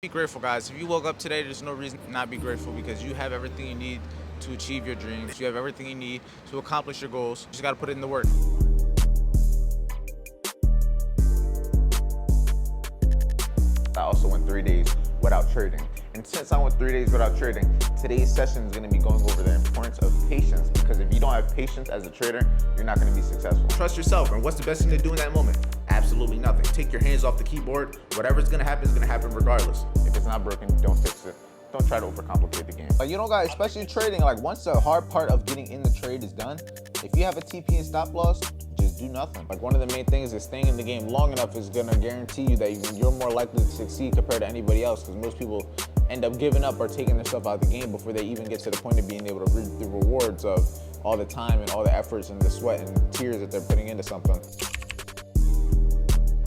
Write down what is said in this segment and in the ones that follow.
Be grateful, guys. If you woke up today, there's no reason to not be grateful because you have everything you need to achieve your dreams. You have everything you need to accomplish your goals. You just got to put it in the work. I also went 3 days without trading. And since I went 3 days without trading, today's session is going to be going over the importance of patience, because if you don't have patience as a trader, you're not going to be successful. Trust yourself, and what's the best thing to do in that moment? Absolutely nothing. Take your hands off the keyboard. Whatever's going to happen is going to happen regardless. If it's not broken, don't fix it. Don't try to overcomplicate the game. Guys, especially trading, once the hard part of getting in the trade is done, if you have a TP and stop loss, just do nothing. One of the main things is staying in the game long enough is gonna guarantee you that you're more likely to succeed compared to anybody else, because most people end up giving up or taking themselves out of the game before they even get to the point of being able to reap the rewards of all the time and all the efforts and the sweat and tears that they're putting into something.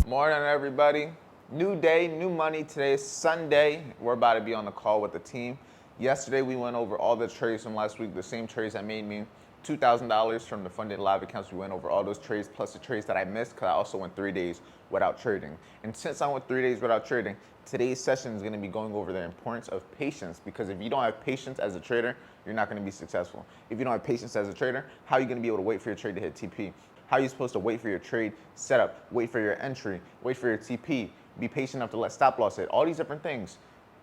Morning, everybody. New day, new money. Today is Sunday. We're about to be on the call with the team. Yesterday, we went over all the trades from last week, the same trades that made me $2,000 from the funded live accounts. We went over all those trades plus the trades that I missed, because I also went 3 days without trading. And since I went 3 days without trading, today's session is going to be going over the importance of patience, because if you don't have patience as a trader, you're not going to be successful. If you don't have patience as a trader, how are you going to be able to wait for your trade to hit TP? How are you supposed to wait for your trade setup, wait for your entry, wait for your TP, be patient enough to let stop loss hit? All these different things,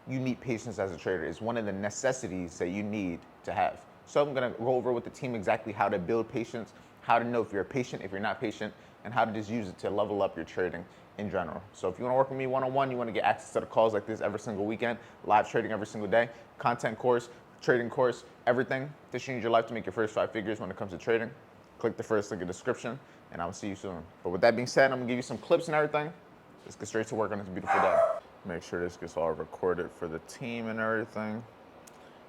you need patience as a trader. It's one of the necessities that you need to have. So I'm gonna go over with the team exactly how to build patience, how to know if you're patient, if you're not patient, and how to just use it to level up your trading in general. So if you wanna work with me one-on-one, you wanna get access to the calls like this every single weekend, live trading every single day, content course, trading course, everything to change your life to make your first 5 figures when it comes to trading, click the first link in the description, and I'll see you soon. But with that being said, I'm gonna give you some clips and everything. Let's get straight to work on this beautiful day. Make sure this gets all recorded for the team and everything.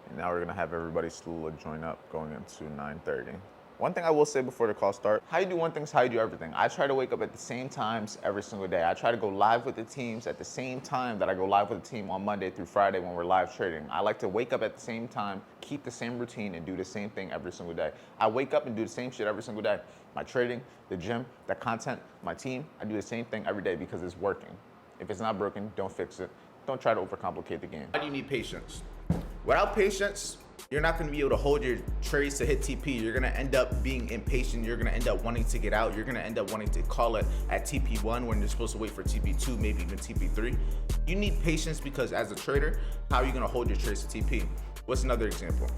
And now we're gonna have everybody slowly join up going into 9:30. One thing I will say before the call starts, how you do one thing is how you do everything. I try to wake up at the same times every single day. I try to go live with the teams at the same time that I go live with the team on Monday through Friday when we're live trading. I like to wake up at the same time, keep the same routine, and do the same thing every single day. I wake up and do the same shit every single day. My trading, the gym, the content, my team, I do the same thing every day because it's working. If it's not broken, don't fix it. Don't try to overcomplicate the game. Why do you need patience? Without patience, you're not going to be able to hold your trades to hit TP. You're going to end up being impatient. You're going to end up wanting to get out. You're going to end up wanting to call it at TP1 when you're supposed to wait for TP2, maybe even TP3. You need patience because as a trader, how are you going to hold your trades to TP? What's another example?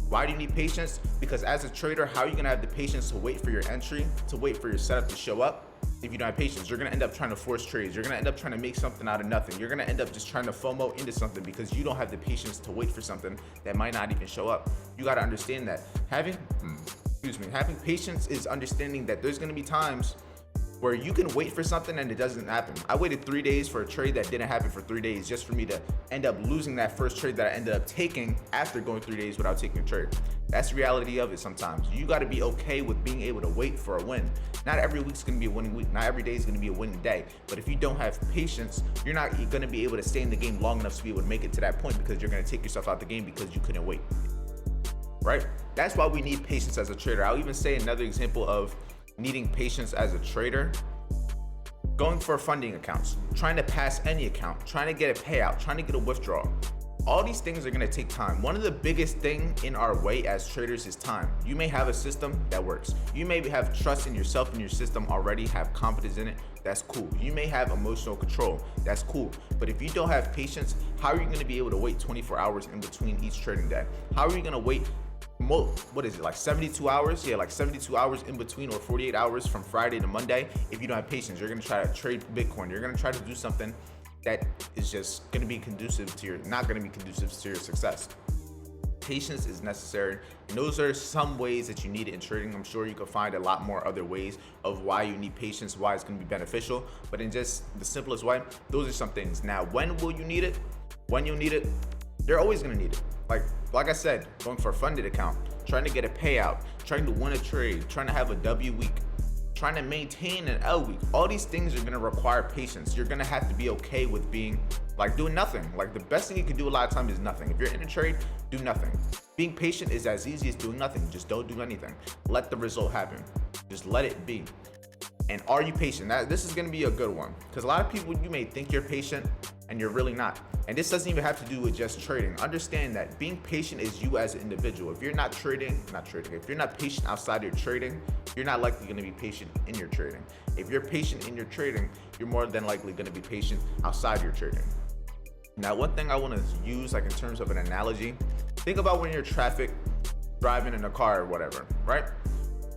Why do you need patience? Because as a trader, how are you going to have the patience to wait for your entry, to wait for your setup to show up? If you don't have patience, you're gonna end up trying to force trades. You're gonna end up trying to make something out of nothing. You're gonna end up just trying to FOMO into something because you don't have the patience to wait for something that might not even show up. You gotta understand that. Having patience is understanding that there's gonna be times where you can wait for something and it doesn't happen. I waited 3 days for a trade that didn't happen for 3 days just for me to end up losing that first trade that I ended up taking after going 3 days without taking a trade. That's the reality of it sometimes. You gotta be okay with being able to wait for a win. Not every week's gonna be a winning week. Not every day is gonna be a winning day. But if you don't have patience, you're not gonna be able to stay in the game long enough to be able to make it to that point because you're gonna take yourself out the game because you couldn't wait, right? That's why we need patience as a trader. I'll even say another example of needing patience as a trader: going for funding accounts, trying to pass any account, trying to get a payout, trying to get a withdrawal. All these things are gonna take time. One of the biggest things in our way as traders is time. You may have a system that works. You may have trust in yourself and your system already, have confidence in it. That's cool. You may have emotional control. That's cool. But if you don't have patience, how are you gonna be able to wait 24 hours in between each trading day? How are you gonna wait 72 hours? Yeah, like 72 hours in between, or 48 hours from Friday to Monday. If you don't have patience, you're gonna try to trade Bitcoin. You're gonna try to do something that is just gonna be not gonna be conducive to your success. Patience is necessary, and those are some ways that you need it in trading. I'm sure you can find a lot more other ways of why you need patience, why it's gonna be beneficial, but in just the simplest way, those are some things. Now, when will you need it? When you'll need it, you're always gonna need it. Like I said, going for a funded account, trying to get a payout, trying to win a trade, trying to have a W week, trying to maintain an L week. All these things are gonna require patience. You're gonna have to be okay with doing nothing. The best thing you can do a lot of times is nothing. If you're in a trade, do nothing. Being patient is as easy as doing nothing. Just don't do anything. Let the result happen. Just let it be. And are you patient? This is gonna be a good one, because a lot of people, you may think you're patient, and you're really not. And this doesn't even have to do with just trading. Understand that being patient is you as an individual. If you're not if you're not patient outside your trading, you're not likely going to be patient in your trading. If you're patient in your trading, you're more than likely going to be patient outside your trading. Now, one thing I want to use, like in terms of an analogy, think about when you're traffic, driving in a car or whatever, right?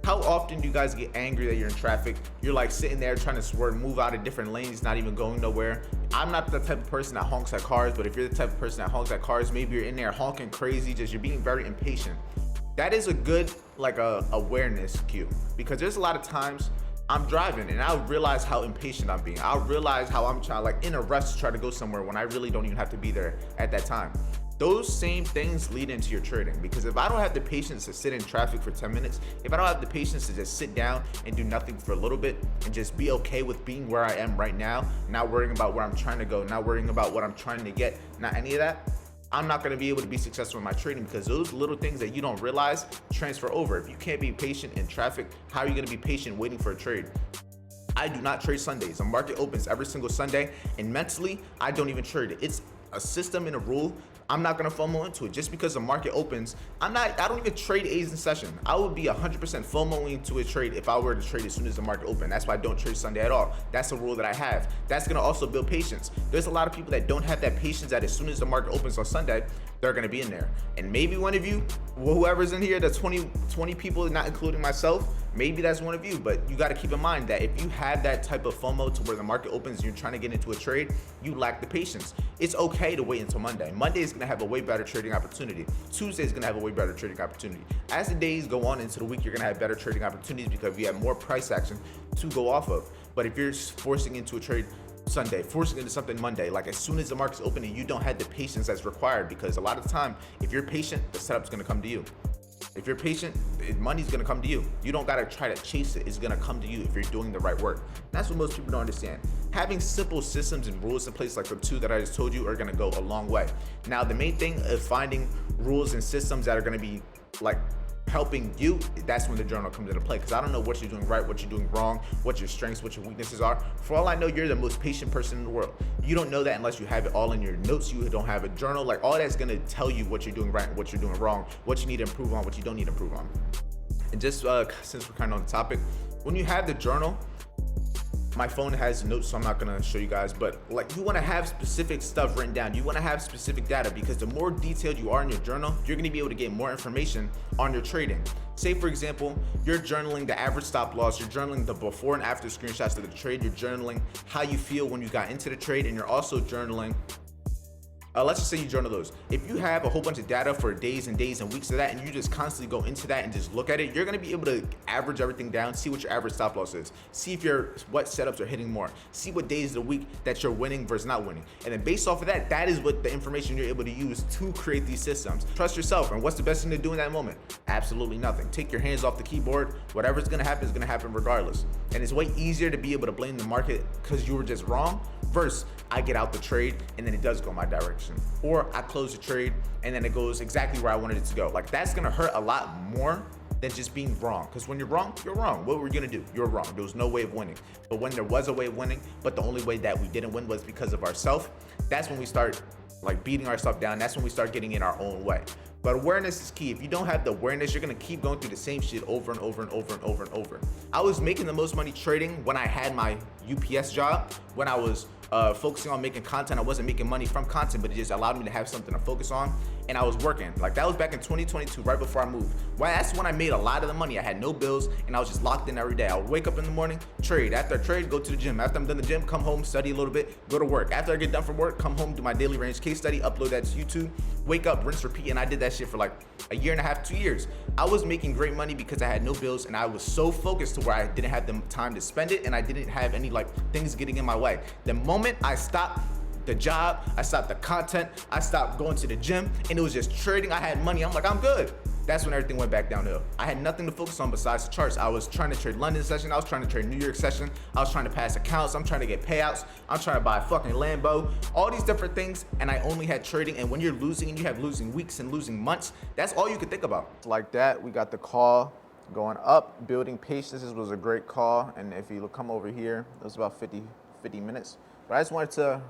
How often do you guys get angry that you're in traffic? You're like sitting there trying to swerve, move out of different lanes, not even going nowhere. I'm not the type of person that honks at cars, but if you're the type of person that honks at cars, maybe you're in there honking crazy, just you're being very impatient. That is a good, like a awareness cue, because there's a lot of times I'm driving and I'll realize how impatient I'm being. I'll realize how I'm trying, like in a rush to try to go somewhere when I really don't even have to be there at that time. Those same things lead into your trading, because if I don't have the patience to sit in traffic for 10 minutes, if I don't have the patience to just sit down and do nothing for a little bit and just be okay with being where I am right now, not worrying about where I'm trying to go, not worrying about what I'm trying to get, not any of that, I'm not going to be able to be successful in my trading, because those little things that you don't realize transfer over. If you can't be patient in traffic, how are you going to be patient waiting for a trade? I do not trade Sundays. The market opens every single Sunday, and mentally, I don't even trade it. It's a system and a rule. I'm not gonna FOMO into it. Just because the market opens, I don't even trade A's in session. I would be 100% FOMOing into a trade if I were to trade as soon as the market opened. That's why I don't trade Sunday at all. That's a rule that I have. That's gonna also build patience. There's a lot of people that don't have that patience, that as soon as the market opens on Sunday, they're gonna be in there. And maybe one of you, whoever's in here, the 20 people, not including myself, maybe that's one of you, but you gotta keep in mind that if you have that type of FOMO to where the market opens and you're trying to get into a trade, you lack the patience. It's okay to wait until Monday. Monday is gonna have a way better trading opportunity. Tuesday is gonna have a way better trading opportunity. As the days go on into the week, you're gonna have better trading opportunities because we have more price action to go off of. But if you're forcing into a trade Sunday, forcing into something Monday, like as soon as the market's opening, you don't have the patience that's required, because a lot of the time, if you're patient, the setup's gonna come to you. If you're patient, money's gonna come to you. You don't gotta try to chase it. It's gonna come to you if you're doing the right work. That's what most people don't understand. Having simple systems and rules in place, like the two that I just told you, are gonna go a long way. Now, the main thing of finding rules and systems that are gonna be like helping you, that's when the journal comes into play, because I don't know what you're doing right, what you're doing wrong, what your strengths, what your weaknesses are. For all I know, you're the most patient person in the world. You don't know that unless you have it all in your notes. You don't have a journal. Like, all that's gonna tell you what you're doing right and what you're doing wrong, what you need to improve on, what you don't need to improve on. And just since we're kind of on the topic, when you have the journal, my phone has notes, so I'm not gonna show you guys, but like, you wanna have specific stuff written down. You wanna have specific data, because the more detailed you are in your journal, you're gonna be able to get more information on your trading. Say, for example, you're journaling the average stop loss, you're journaling the before and after screenshots of the trade, you're journaling how you feel when you got into the trade, and you're also journaling let's just say you journal those. If you have a whole bunch of data for days and days and weeks of that, and you just constantly go into that and just look at it, you're gonna be able to average everything down, see what your average stop loss is, see if what setups are hitting more, see what days of the week that you're winning versus not winning. And then based off of that, that is what the information you're able to use to create these systems. Trust yourself. And what's the best thing to do in that moment? Absolutely nothing. Take your hands off the keyboard. Whatever's gonna happen is gonna happen regardless. And it's way easier to be able to blame the market because you were just wrong, versus I get out the trade and then it does go my direction, or I close the trade and then it goes exactly where I wanted it to go. Like, that's gonna hurt a lot more than just being wrong, because when you're wrong, you're wrong. What were you gonna do? You're wrong. There was no way of winning. But when there was a way of winning, but the only way that we didn't win was because of ourselves, that's when we start like beating ourselves down. That's when we start getting in our own way. But awareness is key. If you don't have the awareness, you're gonna keep going through the same shit over and over and over and over and over. I was making the most money trading when I had my UPS job, when I was focusing on making content. I wasn't making money from content, but it just allowed me to have something to focus on. And I was working. Like, that was back in 2022, right before I moved. Well, that's when I made a lot of the money. I had no bills, and I was just locked in every day. I would wake up in the morning, trade. After I trade, go to the gym. After I'm done the gym, come home, study a little bit, go to work. After I get done from work, come home, do my daily range case study, upload that to YouTube, wake up, rinse, repeat. And I did that shit for like a year and a half, 2 years. I was making great money because I had no bills, and I was so focused to where I didn't have the time to spend it, and I didn't have any like things getting in my way. The moment I stopped the job, I stopped the content, I stopped going to the gym, and it was just trading, I had money, I'm like, I'm good. That's when everything went back downhill. I had nothing to focus on besides the charts. I was trying to trade London session, I was trying to trade New York session, I was trying to pass accounts, I'm trying to get payouts, I'm trying to buy a fucking Lambo, all these different things, and I only had trading. And when you're losing, and you have losing weeks and losing months, that's all you could think about. Like that, we got the call going up, building patience. This was a great call, and if you come over here, it was about 50 minutes. But I just wanted to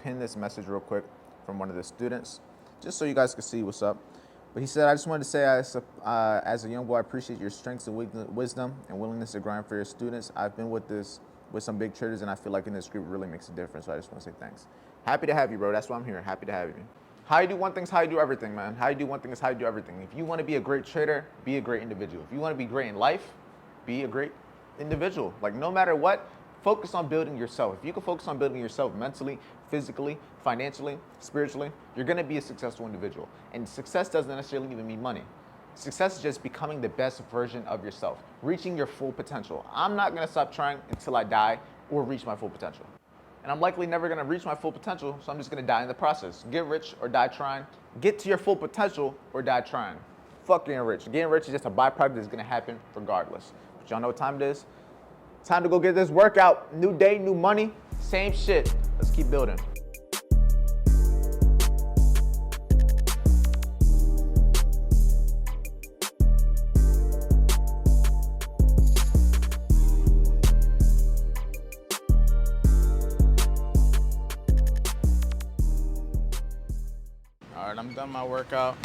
pin this message real quick from one of the students, just so you guys can see what's up. But he said, I just wanted to say, as a young boy, I appreciate your strengths and wisdom and willingness to grind for your students. I've been with some big traders, and I feel like in this group it really makes a difference. So I just want to say thanks. Happy to have you, bro. That's why I'm here. Happy to have you. How you do one thing is how you do everything, man. How you do one thing is how you do everything. If you want to be a great trader, be a great individual. If you want to be great in life, be a great individual. Like, no matter what, focus on building yourself. If you can focus on building yourself mentally, physically, financially, spiritually, you're going to be a successful individual. And success doesn't necessarily even mean money. Success is just becoming the best version of yourself, reaching your full potential. I'm not going to stop trying until I die or reach my full potential. And I'm likely never going to reach my full potential, so I'm just going to die in the process. Get rich or die trying. Get to your full potential or die trying. Fuck getting rich. Getting rich is just a byproduct that's going to happen regardless. But y'all know what time it is? Time to go get this workout. New day, new money, same shit. Let's keep building. All right, I'm done my workout.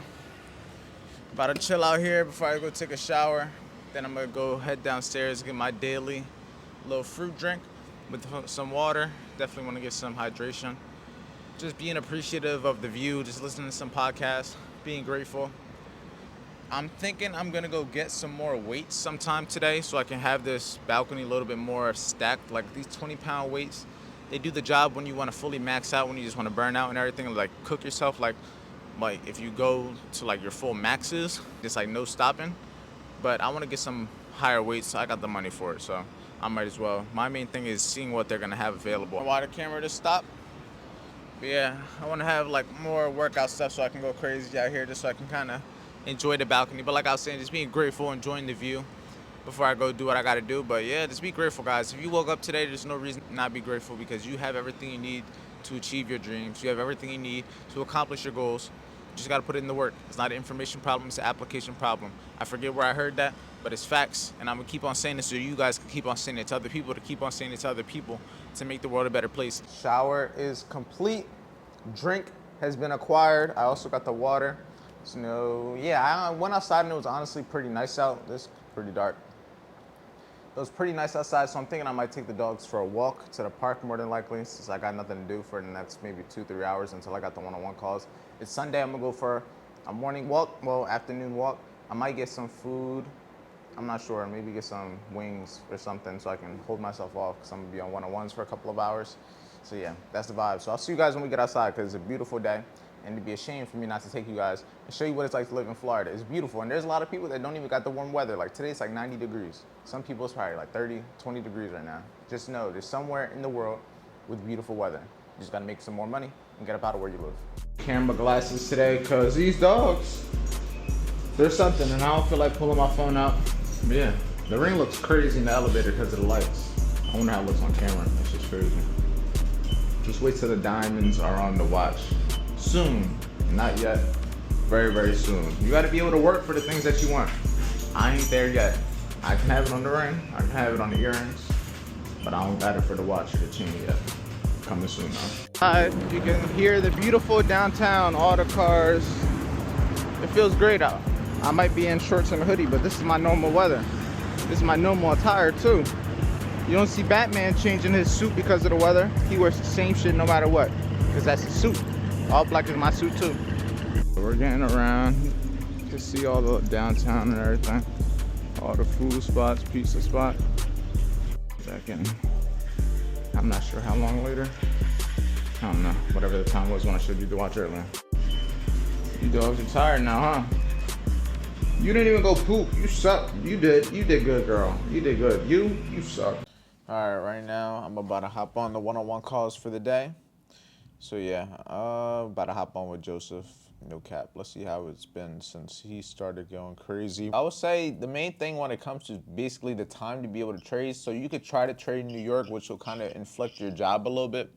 About to chill out here before I go take a shower. Then I'm gonna go head downstairs, get my daily little fruit drink with some water. Definitely want to get some hydration. Just being appreciative of the view, just listening to some podcasts, being grateful. I'm thinking I'm gonna go get some more weights sometime today so I can have this balcony a little bit more stacked. Like these 20-pound weights, they do the job when you want to fully max out, when you just want to burn out and everything, like cook yourself. Like if you go to like your full maxes, just like no stopping. But I want to get some higher weights, so I got the money for it, so I might as well. My main thing is seeing what they're gonna have available. Why the camera just stopped? But yeah, I want to have like more workout stuff so I can go crazy out here, just so I can kind of enjoy the balcony. But like I was saying, just being grateful, enjoying the view before I go do what I gotta do. But yeah, just be grateful, guys. If you woke up today, there's no reason to not be grateful, because you have everything you need to achieve your dreams. You have everything you need to accomplish your goals. You just gotta put it in the work. It's not an information problem, it's an application problem. I forget where I heard that, but it's facts, and I'm gonna keep on saying this so you guys can keep on saying it to other people, to keep on saying it to other people, to make the world a better place. Shower is complete. Drink has been acquired. I also got the water. So yeah, I went outside and it was honestly pretty nice out. This is pretty dark. It was pretty nice outside, so I'm thinking I might take the dogs for a walk to the park more than likely, since I got nothing to do for the next maybe 2-3 hours until I got the one-on-one calls. It's Sunday. I'm gonna go for a morning walk, afternoon walk. I might get some food. I'm not sure. Maybe get some wings or something so I can hold myself off, because I'm gonna be on one-on-ones for a couple of hours. So yeah, that's the vibe. So I'll see you guys when we get outside, because it's a beautiful day, and it'd be a shame for me not to take you guys and show you what it's like to live in Florida. It's beautiful, and there's a lot of people that don't even got the warm weather. Like today it's like 90 degrees. Some people it's probably like 30, 20 degrees right now. Just know there's somewhere in the world with beautiful weather. You just gotta make some more money and get up out of where you live. Camera glasses today, because these dogs, there's something, and I don't feel like pulling my phone out. But yeah, the ring looks crazy in the elevator because of the lights. I wonder how it looks on camera. That's just crazy. Just wait till the diamonds are on the watch. Soon, not yet, very, very soon. You gotta be able to work for the things that you want. I ain't there yet. I can have it on the ring, I can have it on the earrings, but I don't got it for the watch or the chain yet. Coming soon though. You can hear the beautiful downtown, all the cars. It feels great out. I might be in shorts and a hoodie, but this is my normal weather. This is my normal attire too. You don't see Batman changing his suit because of the weather. He wears the same shit no matter what, because that's his suit. All black is my suit too. We're getting around. You can see all the downtown and everything. All the food spots, pizza spot. I'm not sure how long later. I don't know. Whatever the time was when I showed you the watch earlier. You dogs are tired now, huh? You didn't even go poop. You suck. You did. You did good, girl. You did good. You suck. All right, right now I'm about to hop on the one-on-one calls for the day. So yeah, about to hop on with Joseph. No cap. Let's see how it's been since he started going crazy. I would say the main thing when it comes to basically the time to be able to trade. So you could try to trade in New York, which will kind of inflict your job a little bit.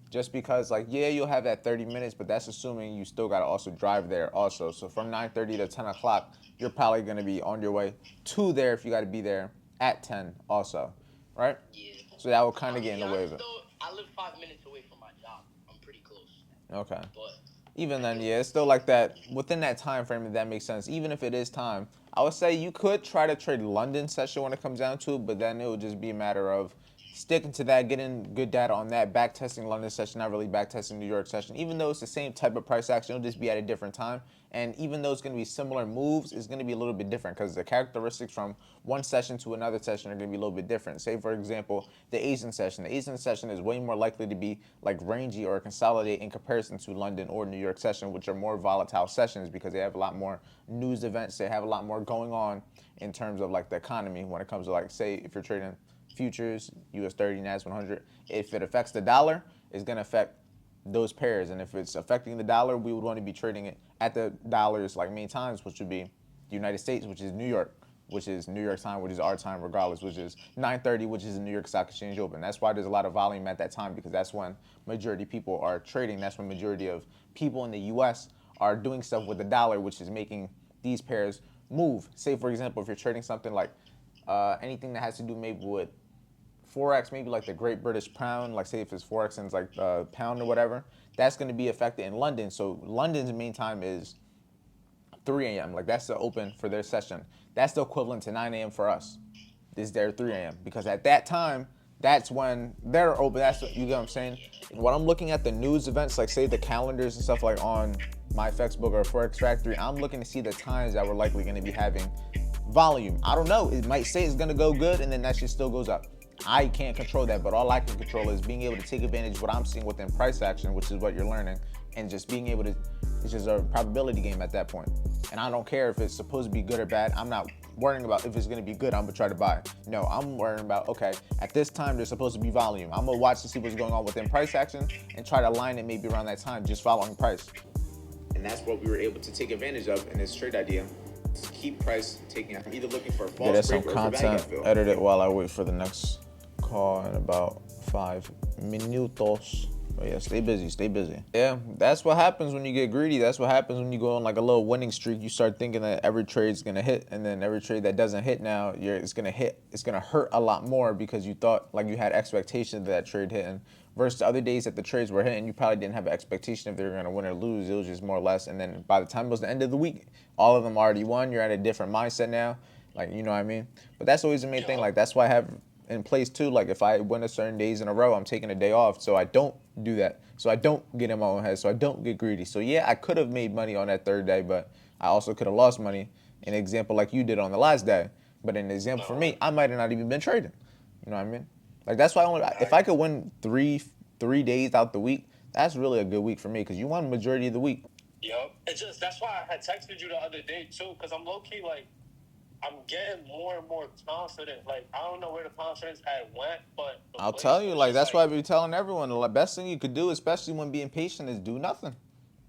Just because, like, yeah, you'll have that 30 minutes, but that's assuming you still got to also drive there also. So from 9:30 to 10 o'clock, you're probably going to be on your way to there if you got to be there at 10 also, right? Yeah. So that will kind of get in the way of it. I live 5 minutes away from my job. I'm pretty close. Okay. But Even then, yeah, it's still like that. Within that time frame, if that makes sense. Even if it is time, I would say you could try to trade London session when it comes down to it, but then it would just be a matter of sticking to that, getting good data on that, back testing London session, not really back testing New York session. Even though it's the same type of price action, it'll just be at a different time. And even though it's going to be similar moves, it's going to be a little bit different because the characteristics from one session to another session are going to be a little bit different. Say, for example, the Asian session. The Asian session is way more likely to be like rangy or consolidate in comparison to London or New York session, which are more volatile sessions because they have a lot more news events. They have a lot more going on in terms of like the economy when it comes to like, say, if you're trading futures, US 30, NAS 100, if it affects the dollar, it's going to affect those pairs. And if it's affecting the dollar, we would want to be trading it at the dollars like main times, which would be the United States, which is New York, which is New York time, which is our time regardless, which is 9:30, which is the New York Stock Exchange open. That's why there's a lot of volume at that time because that's when majority of people are trading. That's when majority of people in the US are doing stuff with the dollar, which is making these pairs move. Say, for example, if you're trading something like anything that has to do maybe with Forex, maybe like the Great British Pound, like say if it's Forex and it's like pound or whatever, that's going to be affected in London. So London's main time is 3 a.m. Like that's the open for their session. That's the equivalent to 9 a.m. for us. Is their 3 a.m. because at that time, that's when they're open. That's what, you get what I'm saying? When I'm looking at the news events, like say the calendars and stuff like on my FX book or Forex Factory, I'm looking to see the times that we're likely going to be having volume. I don't know. It might say it's going to go good and then that shit still goes up. I can't control that, but all I can control is being able to take advantage of what I'm seeing within price action, which is what you're learning, and just being able to, it's just a probability game at that point. And I don't care if it's supposed to be good or bad. I'm not worrying about if it's gonna be good, I'm gonna try to buy. No, I'm worrying about, okay, at this time there's supposed to be volume. I'm gonna watch to see what's going on within price action and try to line it maybe around that time, just following price. And that's what we were able to take advantage of in this trade idea. To keep price taking. I'm either looking for a false There's some break or for value content, fill. edit it while I wait for the next call in about 5 minutos. But yeah, stay busy, stay busy. Yeah, that's what happens when you get greedy. That's what happens when you go on like a little winning streak. You start thinking that every trade's gonna hit, and then every trade that doesn't hit now, it's gonna hit. It's gonna hurt a lot more because you thought like you had expectations of that trade hitting. Versus the other days that the trades were hitting, you probably didn't have an expectation if they were gonna win or lose. It was just more or less. And then by the time it was the end of the week, all of them already won. You're at a different mindset now. Like, you know what I mean? But that's always the main thing. Like, that's why I have in place too. Like, if I win a certain days in a row, I'm taking a day off so I don't do that. So I don't get in my own head. So I don't get greedy. So yeah, I could have made money on that third day, but I also could have lost money. An example like you did on the last day. But an example for me, I might have not even been trading. You know what I mean? Like, that's why if I could win three days out the week, that's really a good week for me because you won majority of the week. Yep. It's just that's why I had texted you the other day too, because I'm low key like I'm getting more and more confident. Like I don't know where the confidence had went, but I'll tell you, like that's why I be telling everyone the best thing you could do, especially when being patient, is do nothing.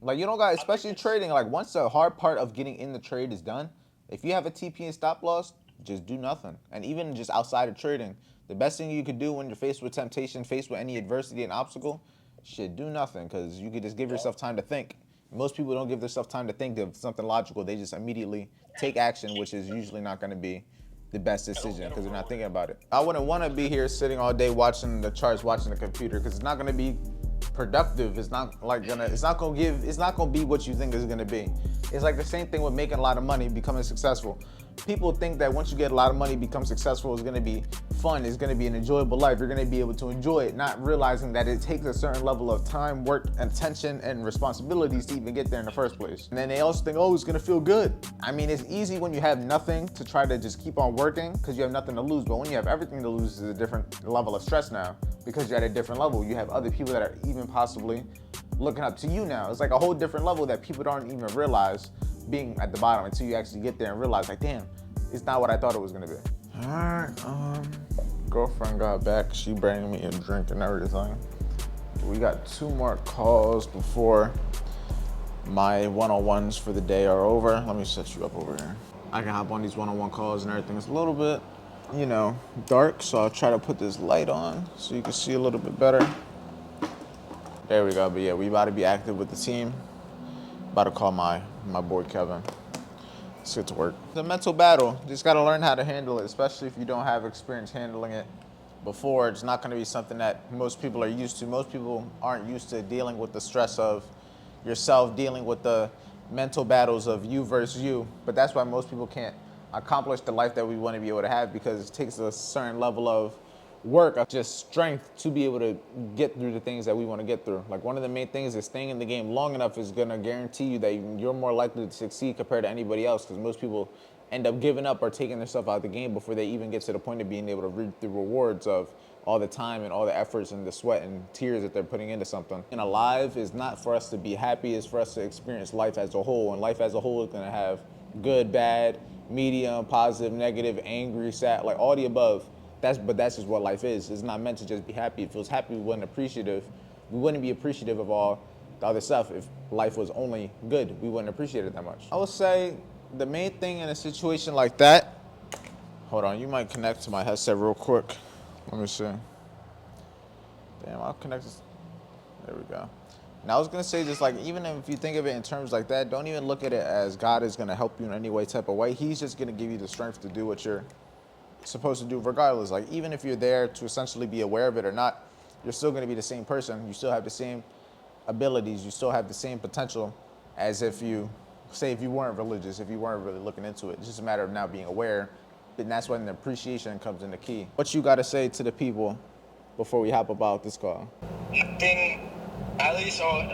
Like you don't got, especially in trading. Like once the hard part of getting in the trade is done, if you have a TP and stop loss, just do nothing. And even just outside of trading, the best thing you could do when you're faced with temptation, faced with any adversity and obstacle, shit, do nothing because you could just give yourself time to think. Most people don't give themselves time to think of something logical. They just immediately take action, which is usually not going to be the best decision because they're not thinking about it. I wouldn't want to be here sitting all day watching the charts, watching the computer because it's not going to be productive. It's not like it's not gonna be what you think it's gonna be. It's like the same thing with making a lot of money, becoming successful. People think that once you get a lot of money, become successful, it's gonna be fun, it's gonna be an enjoyable life, you're gonna be able to enjoy it, not realizing that it takes a certain level of time, work, attention, and responsibilities to even get there in the first place. And then they also think, oh, it's gonna feel good. I mean, it's easy when you have nothing to try to just keep on working because you have nothing to lose, but when you have everything to lose, it's a different level of stress now because you're at a different level. You have other people that are even possibly looking up to you now. It's like a whole different level that people don't even realize being at the bottom until you actually get there and realize like, damn, it's not what I thought it was gonna be. All right, girlfriend got back. She bringing me a drink and everything. We got 2 more calls before my one-on-ones for the day are over. Let me set you up over here. I can hop on these one-on-one calls and everything. It's a little bit, dark, so I'll try to put this light on so you can see a little bit better. There we go, but yeah, we about to be active with the team. About to call my boy Kevin. Let's get to work. The mental battle, just gotta learn how to handle it, especially if you don't have experience handling it before, it's not going to be something that most people are used to. Most people aren't used to dealing with the stress of yourself, dealing with the mental battles of you versus you. But that's why most people can't accomplish the life that we want to be able to have, because it takes a certain level of work, of just strength to be able to get through the things that we want to get through. Like, one of the main things is staying in the game long enough is going to guarantee you that you're more likely to succeed compared to anybody else, because most people end up giving up or taking themselves out of the game before they even get to the point of being able to reap the rewards of all the time and all the efforts and the sweat and tears that they're putting into something. And alive is not for us to be happy, it's for us to experience life as a whole. And life as a whole is going to have good, bad, medium, positive, negative, angry, sad, like all the above. But that's just what life is. It's not meant to just be happy. If it was happy, we wouldn't be appreciative of all the other stuff. If life was only good, we wouldn't appreciate it that much. I would say the main thing in a situation like that, hold on, you might connect to my headset real quick. Let me see. Damn, I'll connect this. There we go. And I was gonna say, just like, even if you think of it in terms like that, don't even look at it as God is gonna help you in any way type of way. He's just gonna give you the strength to do what you're supposed to do regardless. Like, even if you're there to essentially be aware of it or not, you're still gonna be the same person. You still have the same abilities. You still have the same potential as if you weren't religious, if you weren't really looking into it. It's just a matter of now being aware, and that's when the appreciation comes in the key. What you gotta say to the people before we hop about this call? Thing, at least, or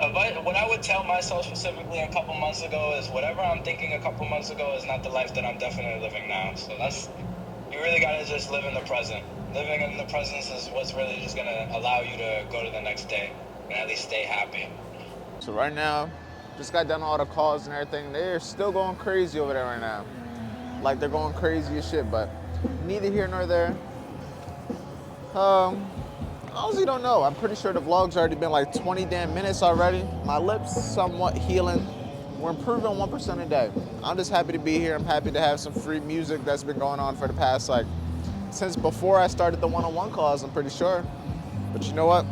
what I would tell myself specifically a couple months ago is, whatever I'm thinking a couple months ago is not the life that I'm definitely living now. So you really gotta just live in the present. Living in the present is what's really just gonna allow you to go to the next day and at least stay happy. So right now, just got done all the calls and everything. They're still going crazy over there right now. Like, they're going crazy as shit, but neither here nor there. I honestly don't know. I'm pretty sure the vlog's already been like 20 damn minutes already. My lips somewhat healing. We're improving 1% a day. I'm just happy to be here. I'm happy to have some free music that's been going on for the past, like, since before I started the one-on-one calls, I'm pretty sure. But you know what?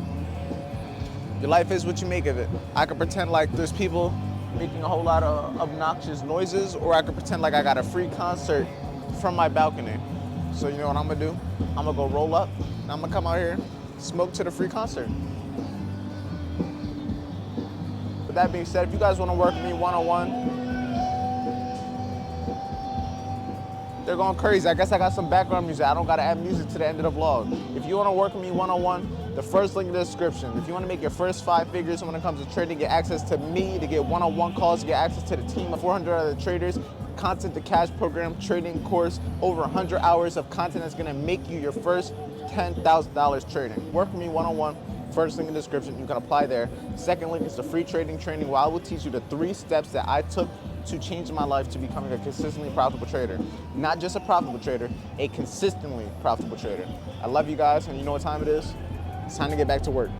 Your life is what you make of it. I could pretend like there's people making a whole lot of obnoxious noises, or I could pretend like I got a free concert from my balcony. So you know what I'm gonna do? I'm gonna go roll up, and I'm gonna come out here, smoke to the free concert. With that being said, if you guys wanna work with me one-on-one, they're going crazy. I guess I got some background music. I don't gotta add music to the end of the vlog. If you wanna work with me one-on-one, the first link in the description. If you wanna make your first 5 figures when it comes to trading, get access to me, to get one-on-one calls, to get access to the team of 400 other traders, content to cash program, trading course, over 100 hours of content that's gonna make you your first $10,000 trading. Work with me one-on-one. First link in the description, you can apply there. Second link is the free trading training, where I will teach you the 3 steps that I took to change my life to becoming a consistently profitable trader. Not just a profitable trader, a consistently profitable trader. I love you guys, and you know what time it is? It's time to get back to work.